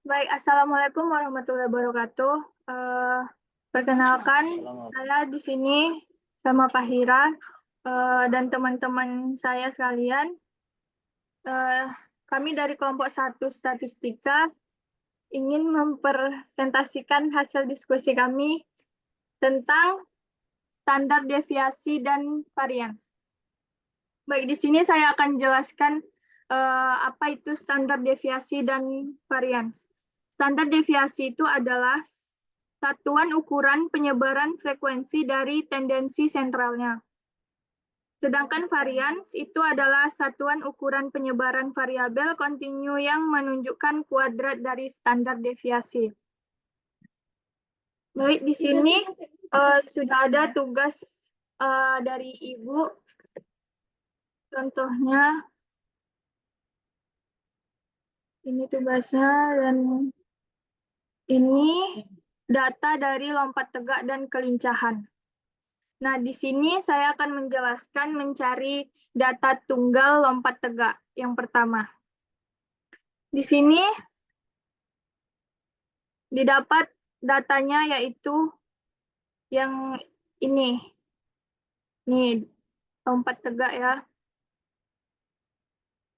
Baik, Assalamualaikum warahmatullahi wabarakatuh. Perkenalkan, saya di sini sama Pak Hira dan teman-teman saya sekalian. Kami dari kelompok 1 Statistika ingin mempresentasikan hasil diskusi kami tentang standar deviasi dan varians. Baik, di sini saya akan jelaskan apa itu standar deviasi dan varians. Standar deviasi itu adalah satuan ukuran penyebaran frekuensi dari tendensi sentralnya. Sedangkan varians itu adalah satuan ukuran penyebaran variabel kontinu yang menunjukkan kuadrat dari standar deviasi. Baik, di sini sudah ada tugas dari Ibu. Contohnya, ini tugasnya, dan ini data dari lompat tegak dan kelincahan. Nah, di sini saya akan menjelaskan mencari data tunggal lompat tegak yang pertama. Di sini didapat datanya yaitu yang ini. Nih, lompat tegak ya.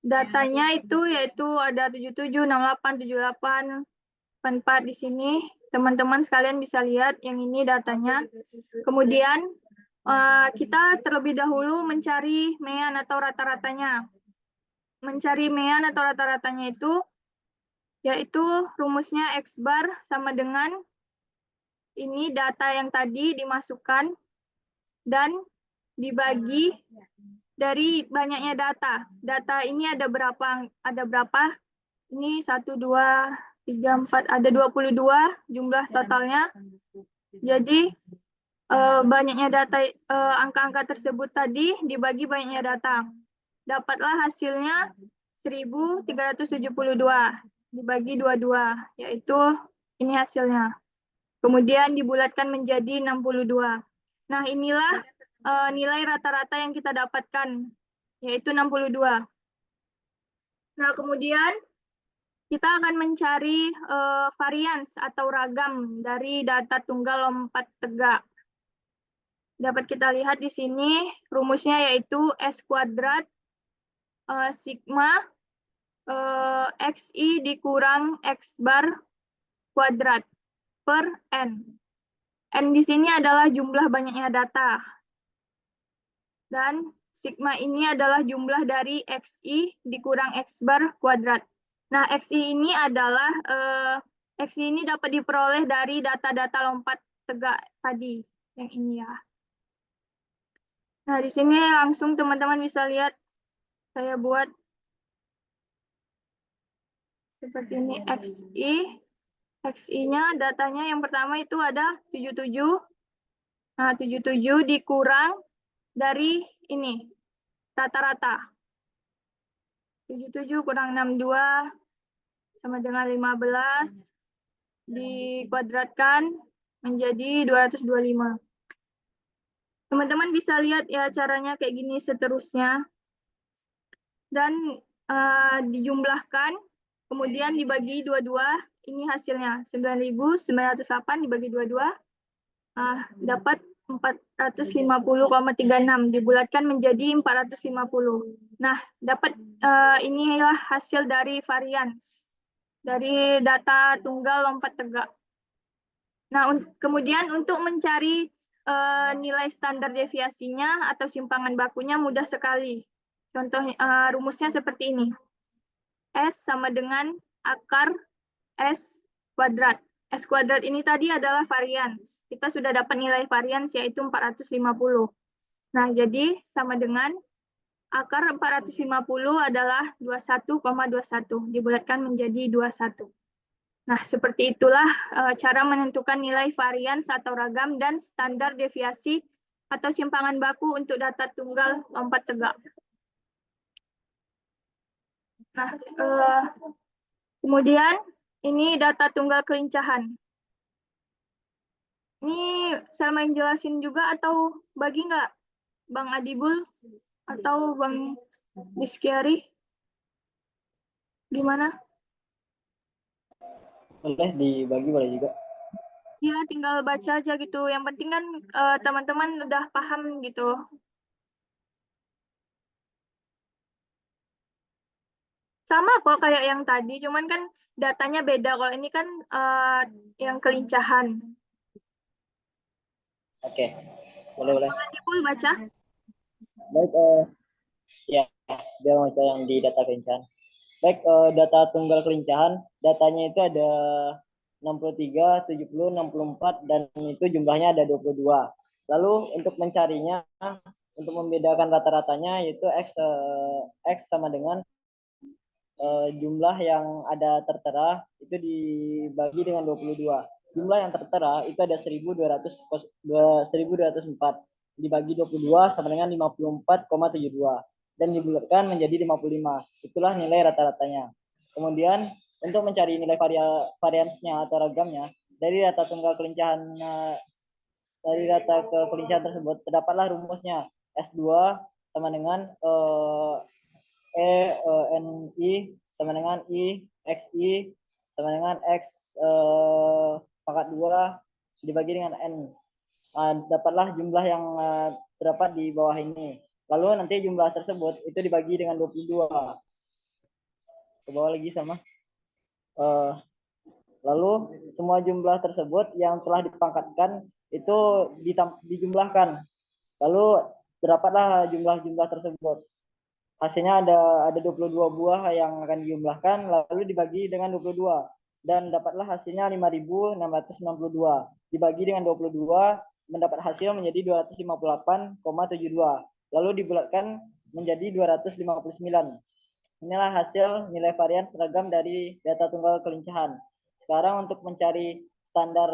Datanya itu yaitu ada 77, 68, 78, 84 di sini. Teman-teman sekalian bisa lihat yang ini datanya. Kemudian kita terlebih dahulu mencari mean atau rata-ratanya. Mencari mean atau rata-ratanya itu yaitu rumusnya X bar sama dengan ini data yang tadi dimasukkan dan dibagi dari banyaknya data. Data ini ada berapa? Ini 1, 2, 3, 4, ada 22 jumlah totalnya. Jadi banyaknya data, angka-angka tersebut tadi dibagi banyaknya data. Dapatlah hasilnya 1372 dibagi 22, yaitu ini hasilnya. Kemudian dibulatkan menjadi 62. Nah, inilah nilai rata-rata yang kita dapatkan, yaitu 62. Nah, kemudian kita akan mencari varians atau ragam dari data tunggal lompat tegak. Dapat kita lihat di sini rumusnya yaitu S kuadrat sigma XI dikurang X bar kuadrat per N. N di sini adalah jumlah banyaknya data. Dan sigma ini adalah jumlah dari XI dikurang X bar kuadrat. Nah, XI ini adalah XI ini dapat diperoleh dari data-data lompat tegak tadi, yang ini ya. Nah, di sini langsung teman-teman bisa lihat saya buat seperti ini XI. XI-nya datanya yang pertama itu ada 77. Nah, 77 dikurang dari ini rata-rata. 77 kurang 62 sama dengan 15 dikuadratkan menjadi 225. Teman-teman bisa lihat ya caranya kayak gini seterusnya. Dan dijumlahkan, kemudian dibagi 22, ini hasilnya 9.908 dibagi 22, dapat 450,36 dibulatkan menjadi 450. Nah, dapat inilah hasil dari varians dari data tunggal lompat tegak. Nah, kemudian untuk mencari nilai standar deviasinya atau simpangan bakunya mudah sekali. Contoh rumusnya seperti ini. S sama dengan akar S kuadrat. S kuadrat ini tadi adalah varians. Kita sudah dapat nilai varians yaitu 450. Nah, jadi sama dengan akar 450 adalah 21,21 dibulatkan menjadi 21. Nah, seperti itulah cara menentukan nilai varians atau ragam dan standar deviasi atau simpangan baku untuk data tunggal lompat tegak. Nah, kemudian ini data tunggal kelincahan. Ini saya main jelasin juga atau bagi nggak Bang Adibul atau Bang Diskiari? Gimana? Boleh dibagi, boleh juga. Ya, tinggal baca aja gitu. Yang penting kan teman-teman udah paham gitu. Sama kok kayak yang tadi, cuman kan datanya beda. Kalau ini kan yang kelincahan. Oke, boleh boleh. Full baca. Baik, ya, dia baca yang di data kelincahan. Baik, data tunggal kelincahan, datanya itu ada 63, 70, 64, dan itu jumlahnya ada 22. Lalu untuk mencarinya, untuk membedakan rata-ratanya, yaitu X sama dengan jumlah yang ada tertera itu dibagi dengan 22. Jumlah yang tertera itu ada 1204 dibagi 22 sama dengan 54,72 dan dibulatkan menjadi 55. Itulah nilai rata-ratanya. Kemudian untuk mencari nilai variansnya atau ragamnya dari data tunggal kelincahan dari data kelincahan tersebut terdapatlah rumusnya S2 sama dengan NI sama dengan XI sama dengan X pangkat 2 dibagi dengan N. Dapatlah jumlah yang terdapat di bawah ini. Lalu nanti jumlah tersebut itu dibagi dengan 22. Ke bawah lagi sama. Lalu semua jumlah tersebut yang telah dipangkatkan itu dijumlahkan. Lalu terdapatlah jumlah-jumlah tersebut. Hasilnya ada 22 buah yang akan dijumlahkan lalu dibagi dengan 22 dan dapatlah hasilnya 5.692 dibagi dengan 22 mendapat hasil menjadi 258,72 lalu dibulatkan menjadi 259. Inilah hasil nilai varian seragam dari data tunggal kelincahan. Sekarang untuk mencari standar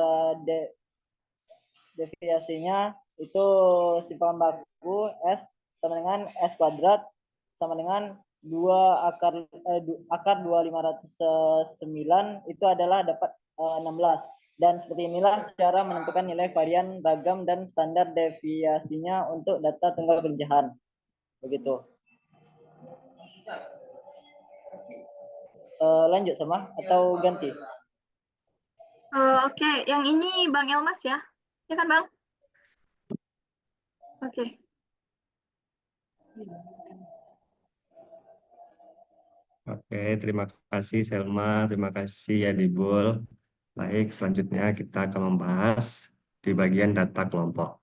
deviasinya itu simpan baku S sama dengan S kuadrat sama dengan 2 akar 2509 itu adalah dapat 16. Dan seperti inilah cara menentukan nilai varian ragam dan standar deviasinya untuk data tunggal kelincahan. Begitu. Lanjut sama atau ganti? Oke, yang ini Bang Elmas ya. Ya kan, Bang? Oke. Oke, terima kasih Selma, terima kasih Adibul. Baik, selanjutnya kita akan membahas di bagian data kelompok.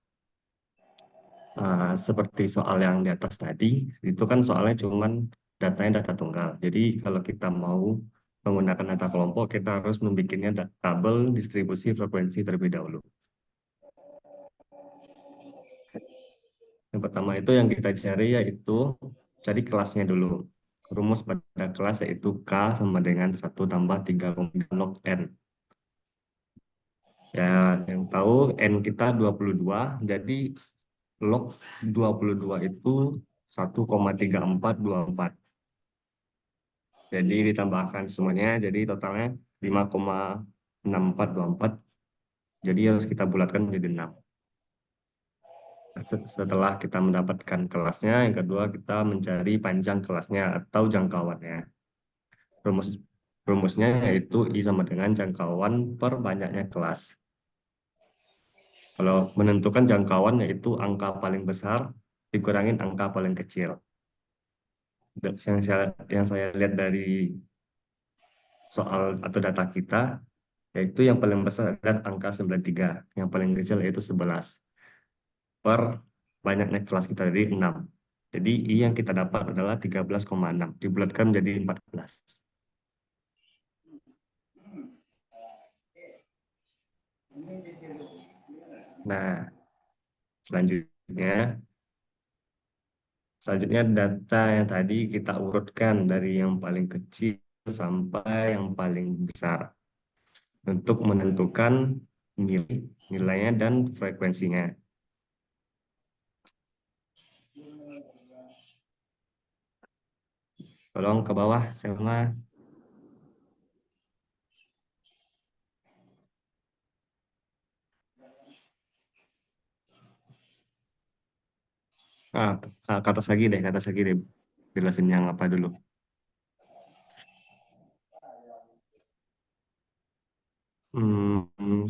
Seperti soal yang di atas tadi, itu kan soalnya cuman datanya data tunggal. Jadi kalau kita mau menggunakan data kelompok, kita harus membuatnya tabel distribusi frekuensi terlebih dahulu. Yang pertama itu yang kita cari yaitu cari kelasnya dulu. Rumus pada kelas yaitu K sama dengan 1 tambah 3 log N. Ya, yang tahu N kita 22, jadi log 22 itu 1,3424. Jadi ditambahkan semuanya, jadi totalnya 5,6424. Jadi harus kita bulatkan menjadi 6. Setelah kita mendapatkan kelasnya, yang kedua kita mencari panjang kelasnya atau jangkauannya. Rumusnya yaitu I sama dengan jangkauan per banyaknya kelas. Kalau menentukan jangkauan yaitu angka paling besar dikurangin angka paling kecil. Yang saya lihat dari soal atau data kita, yaitu yang paling besar adalah angka 93, yang paling kecil yaitu 11. Per banyaknya kelas kita dari 6. Jadi I yang kita dapat adalah 13,6, dibulatkan menjadi 14. Nah, selanjutnya Selanjutnya data yang tadi kita urutkan dari yang paling kecil sampai yang paling besar untuk menentukan nilainya dan frekuensinya. Tolong ke bawah, Selma. Ke atas lagi deh, ke atas lagi deh. Jelasin yang apa dulu.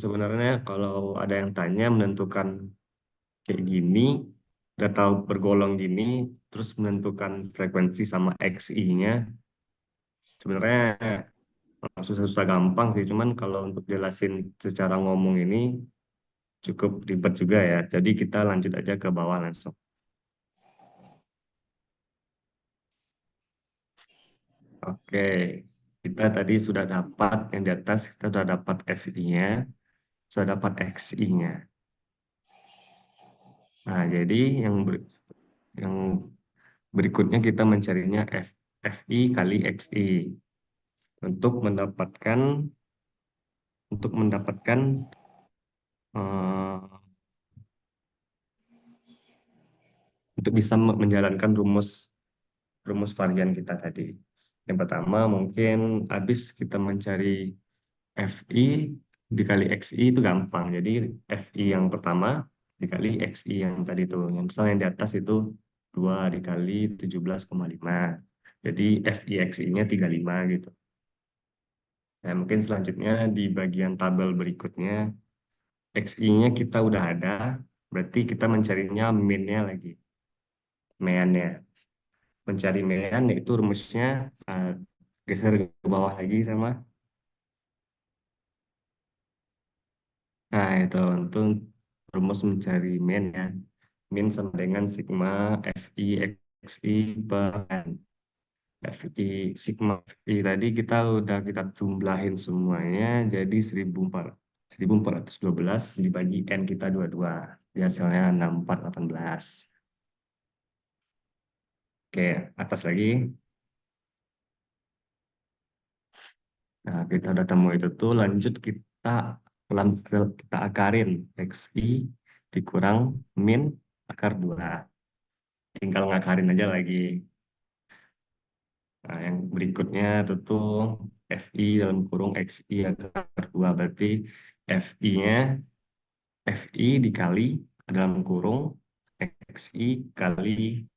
Sebenarnya kalau ada yang tanya menentukan kayak gini, udah tahu bergolong gini, terus menentukan frekuensi sama XI-nya, sebenarnya susah-susah gampang sih. Cuman kalau untuk jelasin secara ngomong ini cukup ribet juga ya. Jadi kita lanjut aja ke bawah langsung. Oke, kita tadi sudah dapat yang di atas, kita sudah dapat FI-nya, sudah dapat XI-nya. Nah, jadi yang berikutnya kita mencarinya FI kali XI untuk mendapatkan eh, untuk bisa menjalankan rumus rumus varian kita tadi. Yang pertama mungkin habis kita mencari FI dikali XI itu gampang. Jadi FI yang pertama dikali XI yang tadi itu. Yang misalnya yang di atas itu 2 dikali 17,5. Jadi FI XI-nya 35 gitu. Nah, mungkin selanjutnya di bagian tabel berikutnya XI-nya kita udah ada, berarti kita mencarinya min-nya lagi. Mean-nya. Mencari mean yaitu rumusnya geser ke bawah lagi sama. Nah, itu untuk rumus mencari min ya. Min sama dengan sigma FI XI per N. FI, sigma FI tadi kita jumlahin semuanya jadi 1412 dibagi N kita 22. Di hasilnya 6418. Oke, atas lagi. Nah, kita udah temu itu tuh, lanjut kita akarin XI dikurang min akar 2. Tinggal ngakarin aja lagi. Nah, yang berikutnya itu tuh FI dalam kurung XI akar 2. Berarti FI-nya FI dikali dalam kurung XI kali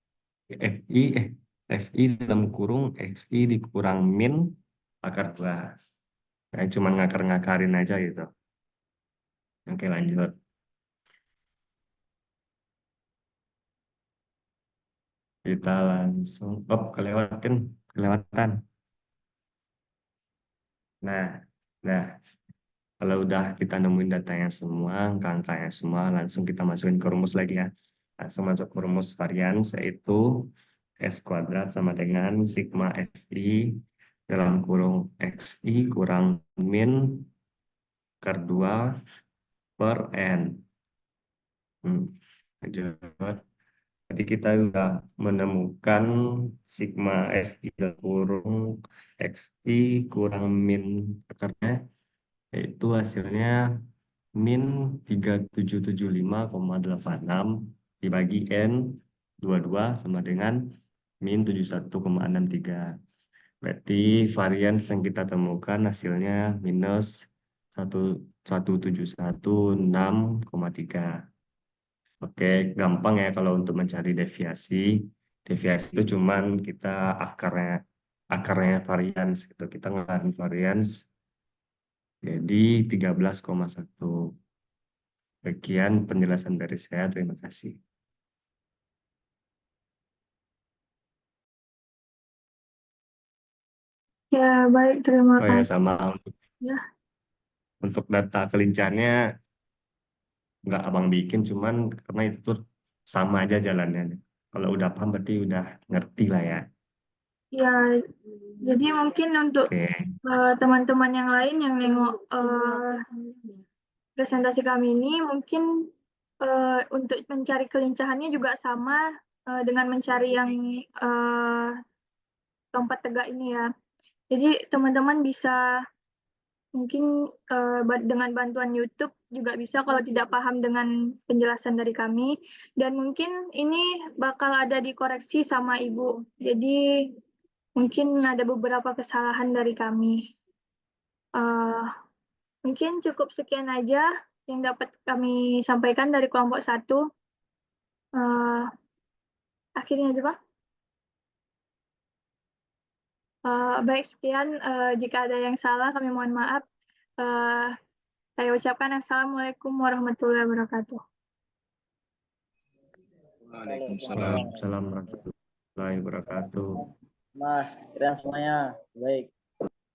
FI FI dalam kurung XI dikurang min akar 2. Nah, cuma ngakar-ngakarin aja gitu. Oke, lanjut. Kita langsung, kelewatan. Nah, nah, kalau udah kita nemuin datanya semua, angka-angkanya semua, langsung kita masukin ke rumus lagi ya. Langsung masuk ke rumus varians, yaitu S kuadrat sama dengan sigma FI dalam kurung XI kurang min akar 2 per N. Lanjut. Jadi kita sudah menemukan sigma FI dalam kurung XI kurang min akarnya, yaitu hasilnya min 3775,86 dibagi N 22 sama dengan min 71,63. Berarti varians yang kita temukan hasilnya minus 1716,3. Oke, gampang ya kalau untuk mencari deviasi. Deviasi itu cuman kita akarnya varians gitu. Kita ngelarin varians jadi 13,1. Sekian penjelasan dari saya. Terima kasih. Ya, baik, terima Oh ya, kasih. sama Ya, untuk data kelincahannya nggak abang bikin, cuman karena itu tuh sama aja jalannya. Kalau udah paham berarti udah ngerti lah ya. ya, jadi mungkin untuk Oke. teman-teman yang lain yang nengok presentasi kami ini, mungkin untuk mencari kelincahannya juga sama dengan mencari yang lompat tegak ini ya. Jadi teman-teman bisa mungkin dengan bantuan YouTube juga bisa kalau tidak paham dengan penjelasan dari kami. Dan mungkin ini bakal ada dikoreksi sama Ibu. Jadi mungkin ada beberapa kesalahan dari kami. Eh, Mungkin cukup sekian aja yang dapat kami sampaikan dari kelompok 1. Akhirnya aja, Pak. Baik, sekian. Jika ada yang salah, kami mohon maaf. Eh, Saya ucapkan Assalamualaikum warahmatullahi wabarakatuh. Waalaikumsalam. Waalaikumsalam warahmatullahi wabarakatuh. Mas, keren semuanya. Baik.